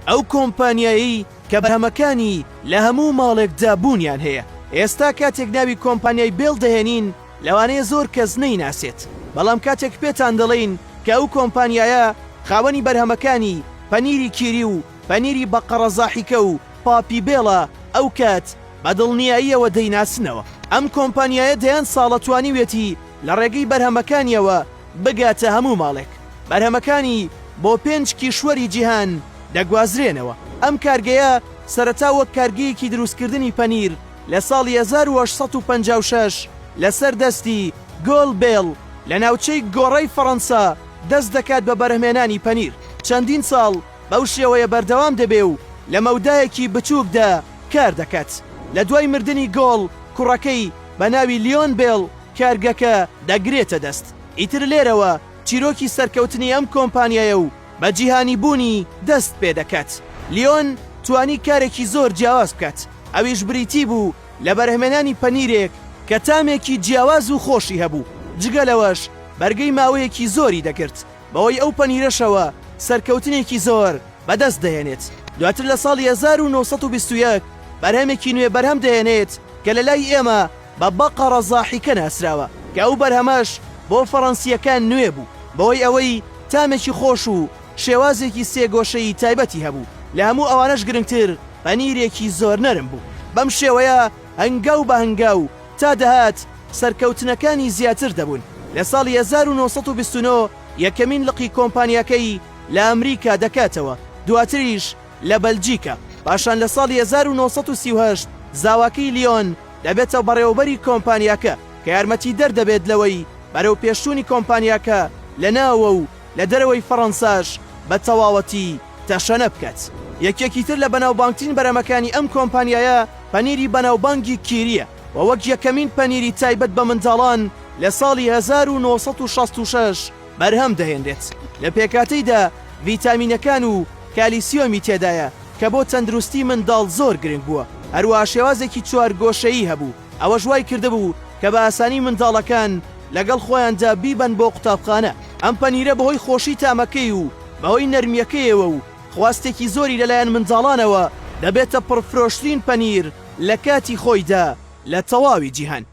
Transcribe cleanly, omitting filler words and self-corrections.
ئەو کۆمپانیایی کە بەرهەمەکانی لە هەموو ماڵێکدا بوونیان هەیە. ئێستا کاتێک ناوی کۆمپانیای بێڵ دەهێنین لەوانەیە زۆر کەس نەیناسێت، بەڵام کاتێک پێتان دەڵێن کە ئەو کۆمپانیایە خاوەنی بەرهەمەکانی پەنیری کیری و پەنیری بەقەرە زاحیکە و پاپی بێڵە، ئەو کات بە دڵنیاییەوە دەیناسنەوە. ئەم کۆمپانیایە دەیان ساڵە توانیوێتی لە ڕێگەی بەرهەمەکانیەوە بگاتە هەموو ماڵێک. بەرهەمەکانی بۆ 5 کیشوەری جیهان دەگوازرێنەوە. ئەم کارگەیە سەرەتا وەک کارگەیەکی دروستکردنی پەنیر لە ساڵی 1856 لەسەر دەستی گۆڵ بێڵ لە ناوچەی گۆڕەی فەڕەنسا دەست دەکات بە بەرهەمێنانی پەنیر. چەندین ساڵ بەو شێوەیە بەردەوام دەبێ و لە مەودایەکی بچووکدا کار دەکات. لە دوای مردنی گۆڵ کوڕەکەی بە ناوی لیۆن بێڵ کارگەکە دەگرێتە دەست. ئیتر لێرەوە چیرۆکی سەرکەوتنی ئەم کۆمپانیایە و بە جیهانی بوونی دەست پێ دەکات. لیۆن توانی کارێکی زۆر جیاواز بکات، ئەویش بریتی بوو لە بەرهەمێنانی پەنیرێک کە تامێکی جیاواز و خۆشی هەبوو. جگەلەوەش بەرگەی ماوەیەکی زۆری دەکرد بەوەی ئەو پەنیرەشەوە سەرکەوتنێکی زۆر بەدەست دەهێنێت. دواتر لە ساڵی 1921 بەرهەمێکی نوێ بەرهەم دەهێنێت کە لە لای ئێمە بە بەقەرە زاحیکە ناسراوە، کە ئەو بەرهەمەش بۆ فەڕەنسیەکان نوێ بوو بەوەی ئەوەی تامێکی خۆش و شێوازێکی سێگۆشەی تایبەتی هەبوو. لە هەموو ئەوانەش گرنگتر پەنیرێکی زۆر نەرم بوو. بەم شێوەیە هەنگاو بە هەنگاو تا دەهات سەرکەوتنەکانی زیاتر دەبوون. لە ساڵی 1929 یەکەمین لقی کۆمپانیەکەی لە ئەمریکا دەکاتەوە، دواتریش لە بەلجیکا. پاشان لە ساڵی 1938 زاواکەی لیۆن دەبێتە بەڕێوەبەری کۆمپانیاکە کە یارمەتی دەردەبێت لەوەی بەرەو پێشوونی کۆمپانیاکە لە ناوە و لە دەرەوەی فەڕەنساش بە تەواوەتی تەشەنە بکات. یەکێکی تر لە بەناوبانگترین بەرهەمەکانی ئەم کۆمپانیایە پەنیری بەناوبانگی کیریە و وەک یەکەمین پەنیری تایبەت بە منداڵان لە ساڵی 1966 بەرهەم دەهێنرێت. لە پێکاتەیدا ڤیتامینەکان و کالیسیۆمی تێدایە کە بۆ تەندروستی منداڵ زۆر گرنگ بووە. هەروەها شێوازێکی چوارگۆشەیی هەبوو، ئەوە ژوای کردبوو کە بە ئاسانی منداڵەکان لەگەڵ خۆیاندا بیبەن بۆ قوتابخانە. ئەم پەنیرە بەهۆی خۆشی تامەکەی و بەهۆی نەرمیەکەیەوە و خواستێکی زۆری لەلایەن منداڵانەوە دەبێتە پڕفرۆشترین پەنیر لە کاتی خۆیدا لە تەواوی جیهان.